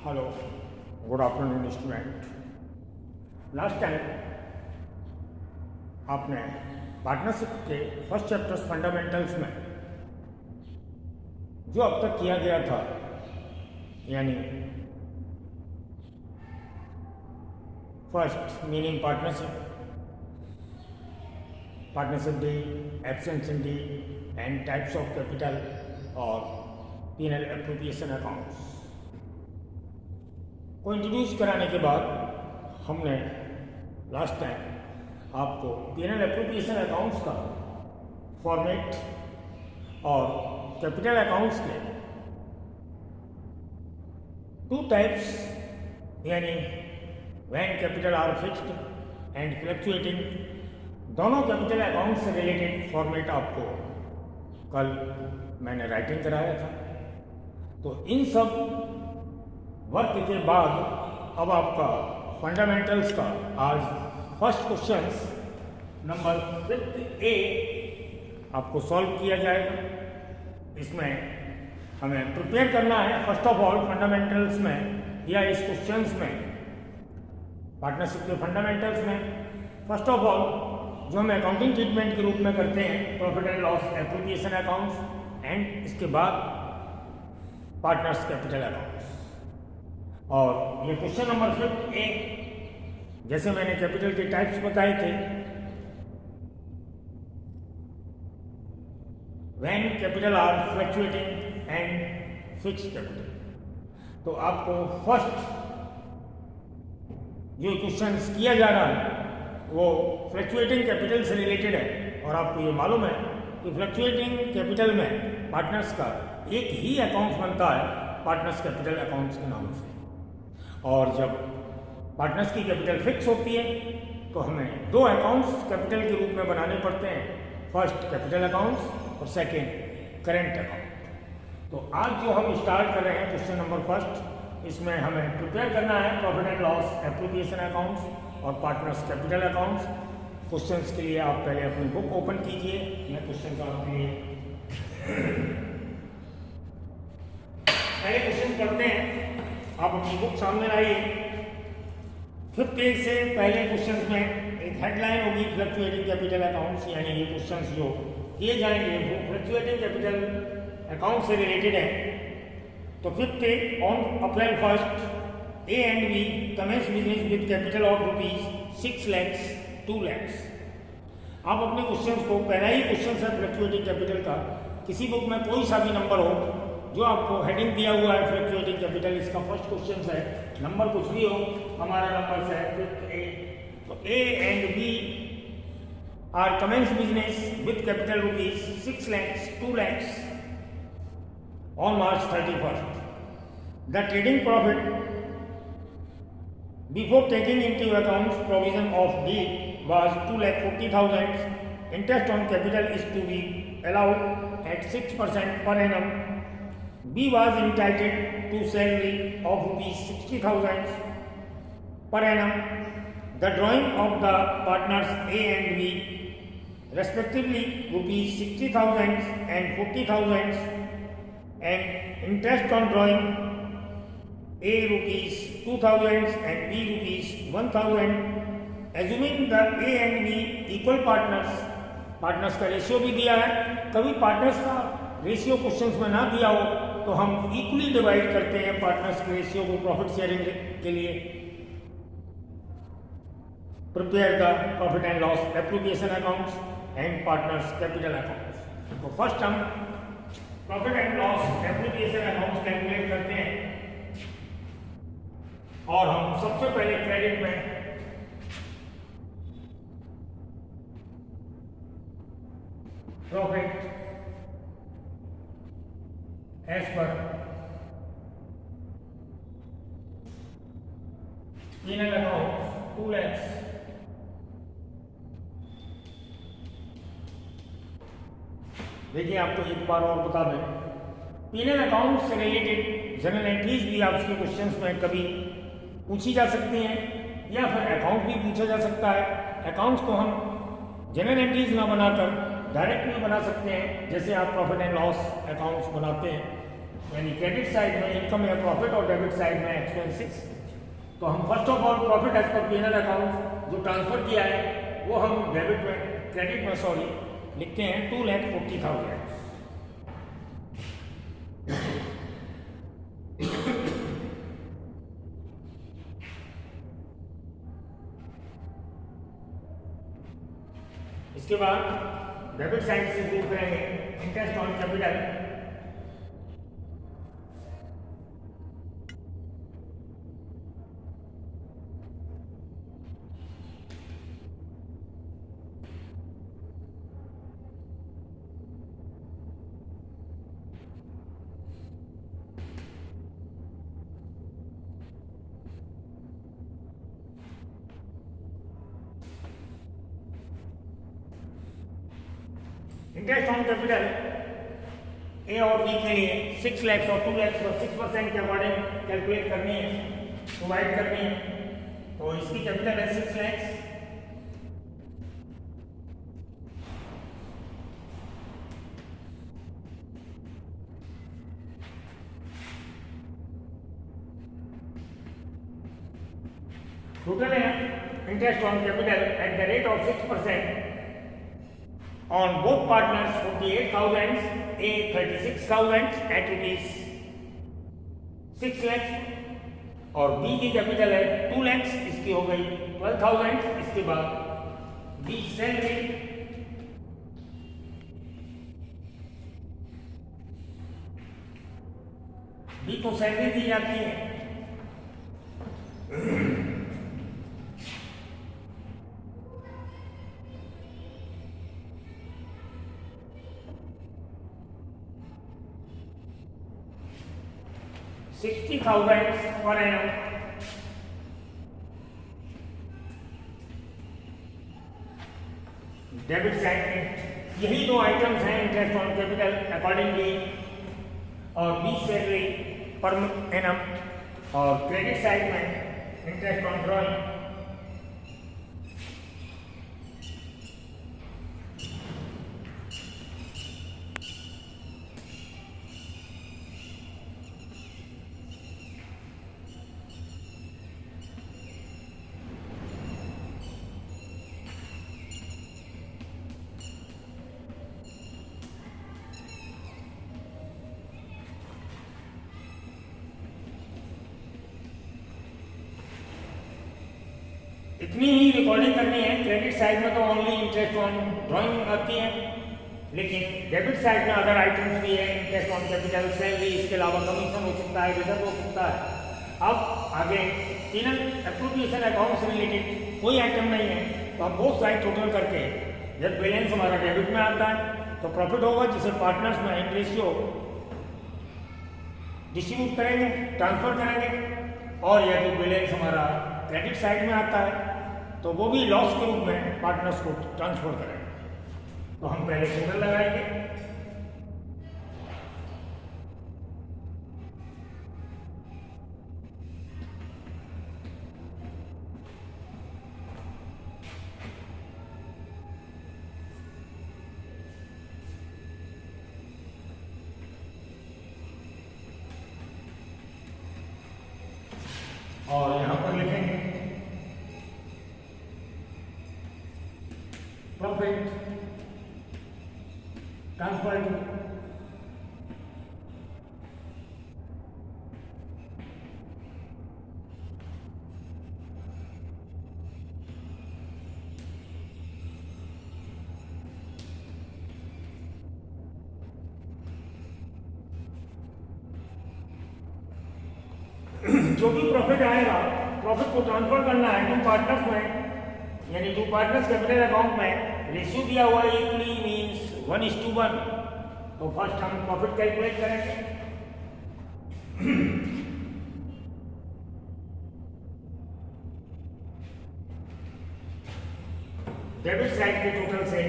Hello, good afternoon student. Last time आपने partnership के first chapters fundamentals में जो अब तक किया गया था, यानी first meaning partnership, partnership deed, absence in deed and types of capital और पीनल एप्रोप्रिएशन अकाउंट्स को इंट्रोड्यूस कराने के बाद हमने लास्ट टाइम आपको पीनल एप्रोप्रिएशन अकाउंट्स का फॉर्मेट और कैपिटल अकाउंट्स के टू टाइप्स, यानी when capital are fixed and fluctuating, दोनों कैपिटल अकाउंट से रिलेटेड फॉर्मेट आपको कल मैंने राइटिंग कराया था। तो इन सब वर्क के बाद अब आपका फंडामेंटल्स का आज फर्स्ट क्वेश्चंस नंबर 5A आपको सॉल्व किया जाएगा। इसमें हमें प्रिपेयर करना है फर्स्ट ऑफ ऑल फंडामेंटल्स में या इस क्वेश्चंस में, पार्टनरशिप के फंडामेंटल्स में फर्स्ट ऑफ ऑल जो हम अकाउंटिंग ट्रीटमेंट के रूप में करते हैं, profit and loss appropriation accounts, and इसके बाद पार्टनर्स कैपिटल अकाउंट्स। और ये क्वेश्चन नंबर 5A, जैसे मैंने कैपिटल के टाइप्स बताए थे, when capital are fluctuating and fixed capital. तो आपको फर्स्ट जो क्वेश्चंस किया जा रहा है वो फ्लक्चुएटिंग कैपिटल से रिलेटेड है, और आपको ये मालूम है कि फ्लक्चुएटिंग कैपिटल में पार्टनर्स का एक ही अकाउंट बनता है पार्टनर्स कैपिटल अकाउंट्स के नाम से। और जब पार्टनर्स की कैपिटल फिक्स होती है तो हमें दो अकाउंट्स कैपिटल के रूप में बनाने पड़ते हैं, फर्स्ट कैपिटल अकाउंट्स और सेकंड करेंट अकाउंट। तो आज जो हम स्टार्ट कर रहे हैं क्वेश्चन नंबर फर्स्ट, इसमें हमें प्रिपेयर करना है profit and loss appropriation accounts और पार्टनर्स कैपिटल अकाउंट्स। क्वेश्चंस के लिए आप पहले अपनी बुक ओपन कीजिए। मैं क्वेश्चन का आपके लिए पहले क्वेश्चन करते हैं। आप अपनी बुक सामने लाइए। 5 पेज से पहले क्वेश्चंस में एक हेडलाइन होगी फ्लक्चुएटिंग कैपिटल अकाउंट्स, यानी ये क्वेश्चंस जो किए जाएंगे वो फ्लक्चुएटिंग कैपिटल अकाउंट से रिलेटेड है। तो 5th on April 1 A and B commence business with capital of ₹6 lakhs 2 lakhs। आप अपने क्वेश्चंस को, पहला ही क्वेश्चन है फ्लक्चुएटिंग कैपिटल का, किसी बुक में कोई सा भी नंबर हो जो आपको हेडिंग दिया हुआ है फ्लक्चुएटिंग कैपिटल, इसका फर्स्ट क्वेश्चन है, नंबर कुछ भी हो, हमारा नंबर है 5A। तो A and B are commence business with capital ₹6 lakhs 2 lakhs on March 31st। The trading profit before taking into account provision of deed was 2,40,000। Interest on capital is to be allowed at 6% per annum। B was entitled to salary of ₹60,000 per annum। The drawing of the partners A and B respectively ₹60,000 and ₹40,000, and interest on drawing A ₹2,000 and B ₹1,000। Assuming the A and B equal partners, partners का ratio भी दिया है। कभी partners का ratio questions में ना दिया हो तो हम इक्वली डिवाइड करते हैं पार्टनर्स के रेशियो को प्रॉफिट शेयरिंग के लिए। Prepare the profit and loss appropriation accounts and partners capital accounts. तो फर्स्ट हम profit and loss appropriation accounts calculate करते हैं, और हम सबसे पहले क्रेडिट में प्रॉफिट एज पर पीनल अकाउंट 2 lakhs, देखिए आपको एक बार और बता दें, पीनल अकाउंट से रिलेटेड जनरल एंट्रीज भी आपके क्वेश्चंस में कभी पूछी जा सकती हैं, या फिर अकाउंट भी पूछा जा सकता है। अकाउंट्स को हम जनरल एंट्रीज ना बनाकर डायरेक्ट भी बना सकते हैं, जैसे आप प्रॉफिट एंड लॉस अकाउंट्स बनाते हैं यानी क्रेडिट साइड में इनकम या प्रॉफिट और डेबिट साइड में एक्सपेंसेस। तो हम first of all profit as per P and L account जो ट्रांसफर किया है वो हम क्रेडिट में सॉरी लिखते हैं 2,40,000। इसके बाद डेबिट साइड से शुरू करेंगे interest on capital. Interest on capital A और बी के लिए 6 लाख और 2 लाख और 6% के अकॉर्डिंग कैलकुलेट करनी है, प्रोवाइड करनी है। तो इसकी कैपिटल है 6 लाख। टोटल है interest on capital at the rate of 6% on both partners 48,000, A 36,000 at rupees 6 lakhs और B की कैपिटल है 2 lakhs, इसकी हो गई 12,000। इसके बाद B सैलरी B को सैलरी दी जाती है $60,000 पर एनम। डेबिट साइड में यही दो आइटम्स हैं इंटरेस्ट ऑन कैपिटल अकॉर्डिंगली और बी सैलरी पर एनम, और क्रेडिट साइड में इंटरेस्ट ऑन ड्रॉइंग। इतनी ही रिकॉर्डिंग करनी है। क्रेडिट साइड में तो ओनली इंटरेस्ट ऑन ड्राइंग आती है, लेकिन डेबिट साइड में अदर आइटम्स भी है, इंटरेस्ट ऑन कैपिटल, सैलरी, इसके अलावा कमीशन हो सकता है, रिजर्व हो सकता है। अब आगे तीन एप्रोप्रिएशन अकाउंट से रिलेटेड कोई आइटम नहीं है, तो हम बोथ साइड टोटल करके जब बैलेंस हमारा डेबिट में आता है तो प्रॉफिट होगा, जिसे पार्टनर्स में इन रेशियो डिस्ट्रीब्यूट करेंगे, ट्रांसफर करेंगे। और यदि बैलेंस हमारा क्रेडिट साइड में आता है तो वो भी लॉस के रूप में पार्टनर्स को ट्रांसफर करेंगे। तो हम पहले टोटल लगाएंगे। और यहां पर लिखेंगे प्रॉफिट ट्रांसफर जो भी प्रॉफिट आएगा, प्रॉफिट को ट्रांसफर करना है टू पार्टनर्स में, यानी टू पार्टनर्स कैपिटल अकाउंट में। रेशियो दिया हुआ है इक्वली मींस 1:1। तो फर्स्ट हम प्रॉफिट कैलकुलेट करेंगे। डेबिट साइड के टोटल से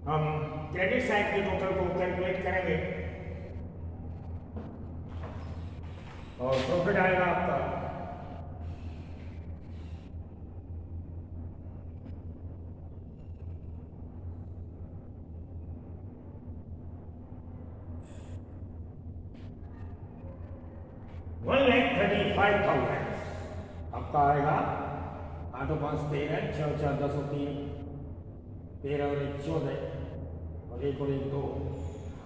हम क्रेडिट साइड के टोटल को कैलकुलेट करेंगे और प्रॉफिट आएगा आपका 1,35,000 आपका आएगा। 8 और 5 13, 6 और 4 10 और 3 13 और 1 14 और 1 और 1 2,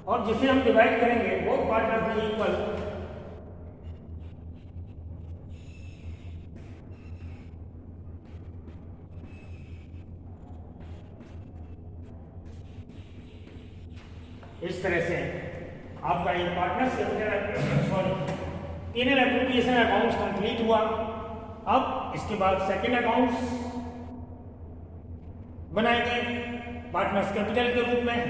और जिसे हम डिवाइड करेंगे वो पार्टनर में इक्वल इस तरह से आपका ये partners capital application accounts complete हुआ। अब इसके बाद सेकंड अकाउंट्स बनाएंगे पार्टनर्स कैपिटल के रूप में।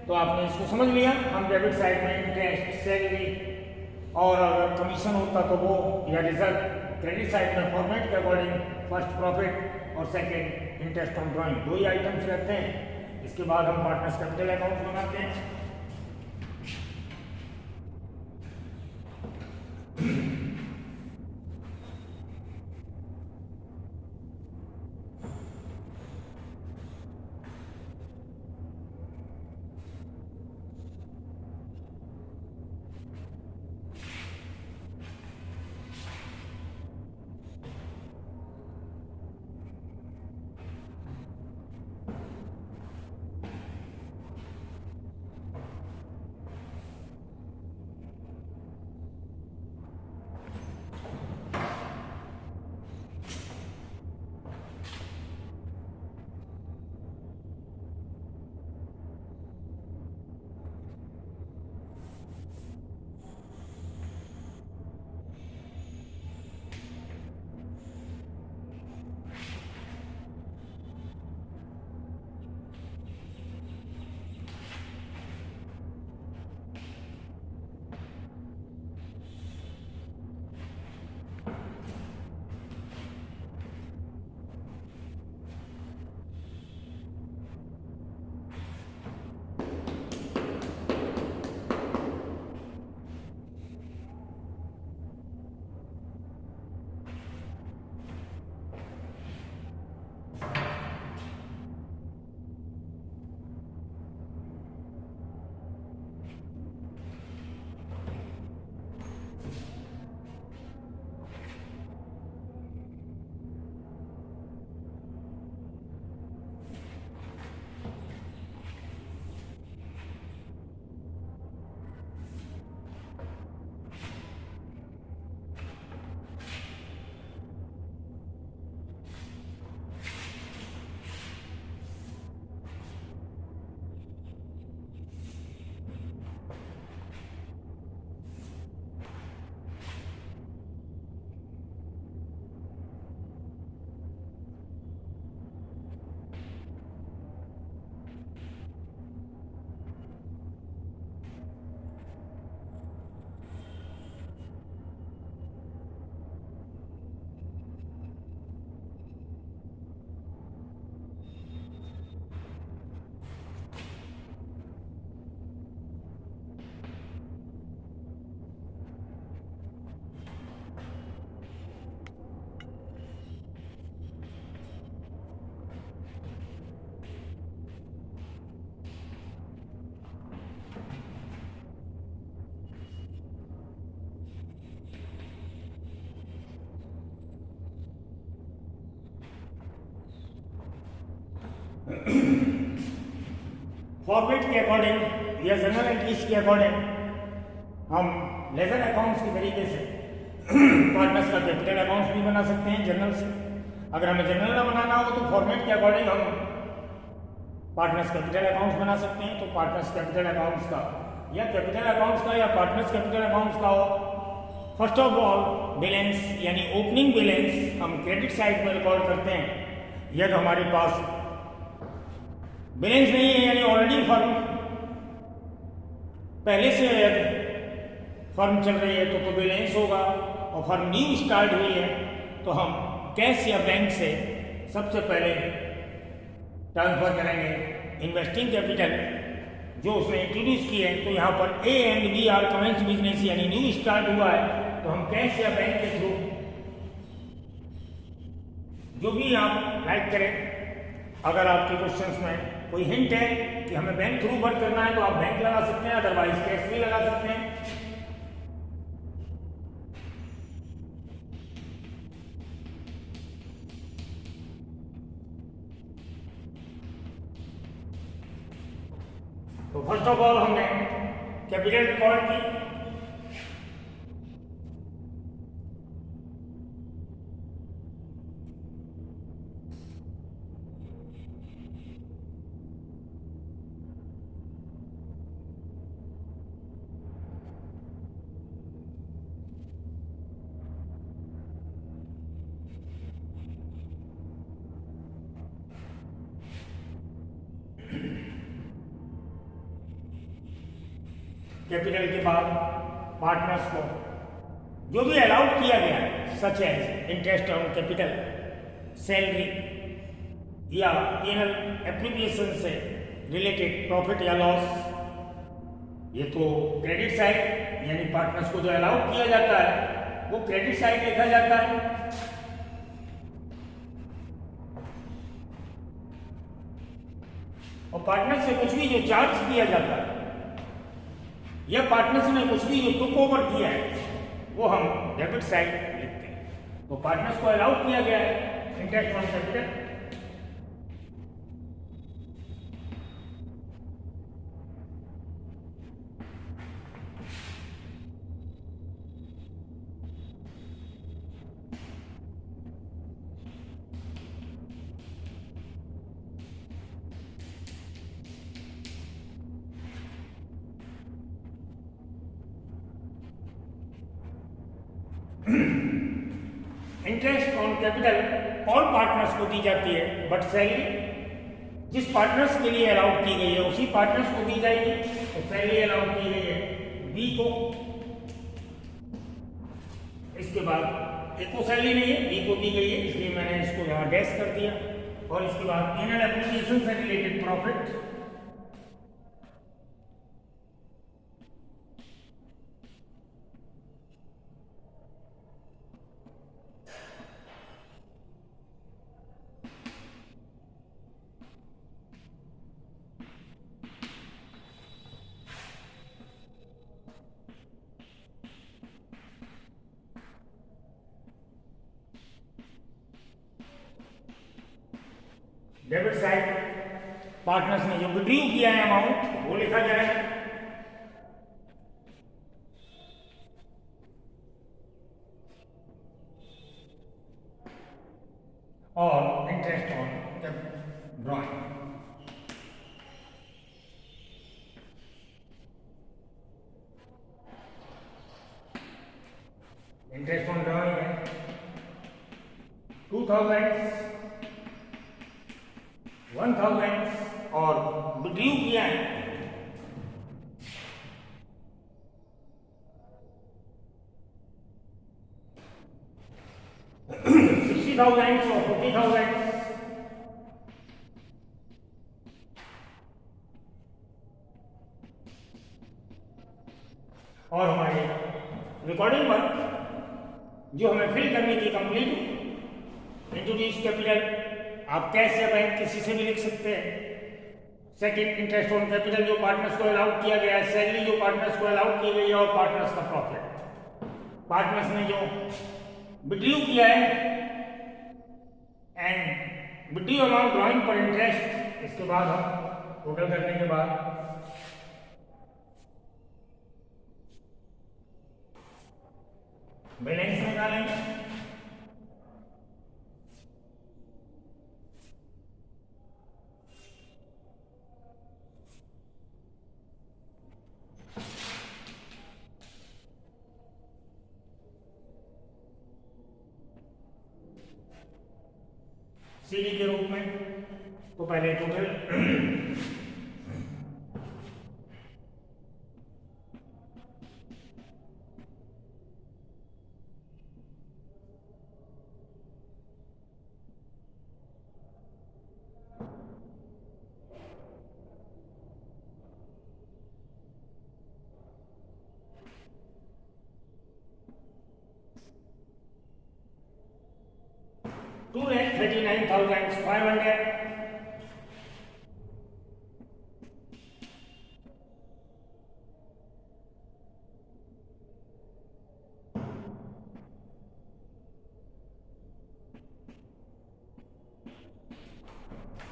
तो आपने इसको समझ लिया। हम डेबिट साइड में इंटरेस्ट, सैलरी और अगर कमीशन होता तो वो या रिजल्ट, क्रेडिट साइड में फॉर्मेट के अकॉर्डिंग फर्स्ट प्रॉफिट और second interest on drawing, 2 he items रहते हैं। इसके बाद हम पार्टनर्स कैपिटल अकाउंट बनाते हैं। फॉर्मेट के अकॉर्डिंग या जनरल एंट्रीज के अकॉर्डिंग हम लेजर अकाउंट्स के तरीके से पार्टनर्स का कैपिटल अकाउंट्स भी बना सकते हैं जनरल से। अगर हमें जनरल ना बनाना हो तो फॉर्मेट के अकॉर्डिंग हम पार्टनर्स कैपिटल अकाउंट्स बना सकते हैं। तो पार्टनर्स कैपिटल अकाउंट्स का या कैपिटल अकाउंट्स का या पार्टनर्स कैपिटल अकाउंट्स का हो, फर्स्ट ऑफ ऑल बैलेंस यानी ओपनिंग बैलेंस हम क्रेडिट साइड में रिकॉर्ड करते हैं। यदि हमारे पास बैलेंस नहीं है यानी ऑलरेडी फर्म पहले से यदि फर्म चल रही है तो बैलेंस होगा, और फर्म न्यू स्टार्ट हुई है तो हम कैश या बैंक से सबसे पहले ट्रांसफर करेंगे इन्वेस्टिंग कैपिटल जो उसने इंट्रोड्यूस किए हैं। तो यहाँ पर A and B are commence business यानी न्यू स्टार्ट हुआ है तो हम कैश या बैंक के थ्रू जो भी आप लाइक करें। अगर आपके क्वेश्चंस में कोई हिंट है कि हमें बैंक थ्रू वर्क करना है तो आप बैंक लगा सकते हैं, अदरवाइज कैश भी लगा सकते हैं। तो फर्स्ट ऑफ ऑल हमने कैपिटल रिकॉर्ड की, कैपिटल के बाद पार्टनर्स को जो भी अलाउड किया गया है such as interest on capital, salary या पेनल एप्लीकेशन से रिलेटेड प्रॉफिट या लॉस, ये तो क्रेडिट साइड यानी पार्टनर्स को जो अलाउड किया जाता है वो क्रेडिट साइड लिखा जाता है। और पार्टनर से कुछ भी जो चार्ज किया जाता है या पार्टनर्स ने कुछ भी जो टुक ओवर किया है वो हम डेबिट साइड लिखते हैं। तो पार्टनर्स को अलाउड किया गया है interest on capital. Interest on capital all partners को दी जाती है, बट सैलरी जिस पार्टनर्स के लिए अलाउड की गई है उसी पार्टनर्स को दी जाएगी। तो सैलरी अलाउड की गई है बी को, इसके बाद एक को सैलरी नहीं है, बी को दी गई है, इसलिए मैंने इसको यहाँ डैश कर दिया। और इसके बाद पेनल एप्लीकेशन से related profit, debit side partners ने जो विड्रू किया है अमाउंट वो लिखा जाएगा। और interest on drawing, interest on drawing है 2000, 1000 और विड्रू किया है 60,000 और 40,000। और हमारी रिकॉर्डिंग वर्क जो हमें फिल करनी थी कंप्लीट, इंट्रोड्यूस कैपिटल आप कैश या बैंक किसी से भी लिख सकते हैं। सेकंड, इंटरेस्ट ऑन कैपिटल जो पार्टनर्स को अलाउड किया गया है, सैलरी जो पार्टनर्स को अलाउड की गई है, और पार्टनर्स का प्रॉफिट, पार्टनर्स ने जो विड्रू किया है एंड विड्रू अमाउंट ड्रॉइंग पर इंटरेस्ट। इसके बाद हम टोटल करने के बाद बैलेंस निकालेंगे। सीडी के रूप में तो पहले टोटल $239,500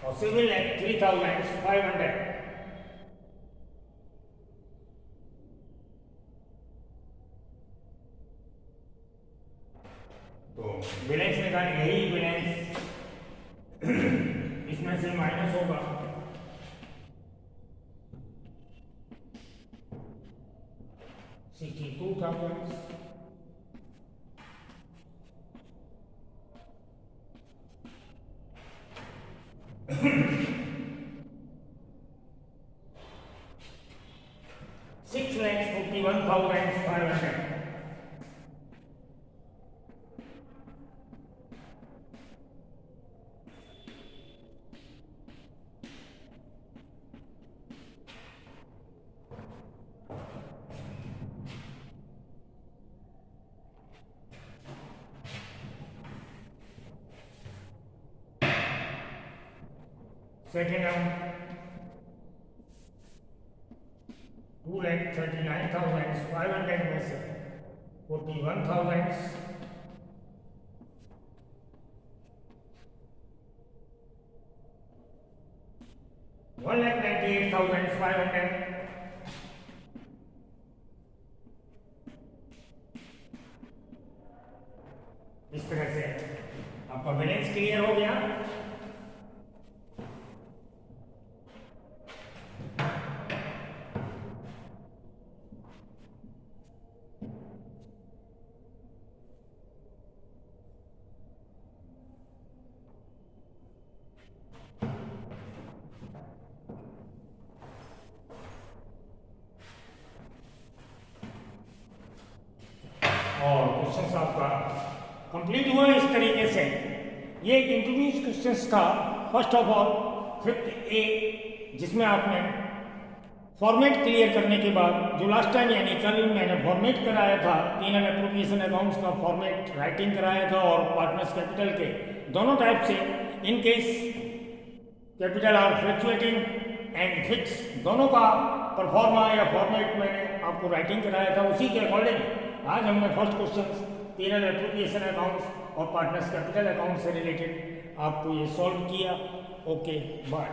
और सिविल 3,500। से माइनस होगा 62,000। $6,41,500। Second round, 2,39,500 में से 41,000 1,98,500 इस तरह से आपका बैलेंस क्लियर हो गया। और क्वेश्चन आपका कंप्लीट हुआ इस तरीके से। ये एक इंट्रोड्यूस क्वेश्चन था first of all 5th A, जिसमें आपने फॉर्मेट क्लियर करने के बाद जो लास्ट टाइम यानी कल मैंने फॉर्मेट कराया था, P&L एप्रोप्रिएशन अकाउंट्स का फॉर्मेट राइटिंग कराया था और पार्टनर्स कैपिटल के दोनों टाइप से in case capital R fluctuating and fix दोनों का परफॉर्मा या फॉर्मेट मैंने आपको राइटिंग कराया था। उसी के अकॉर्डिंग आज हमने first question P&L appropriation accounts और पार्टनर्स कैपिटल अकाउंट से रिलेटेड आपको ये सॉल्व किया। Okay bye.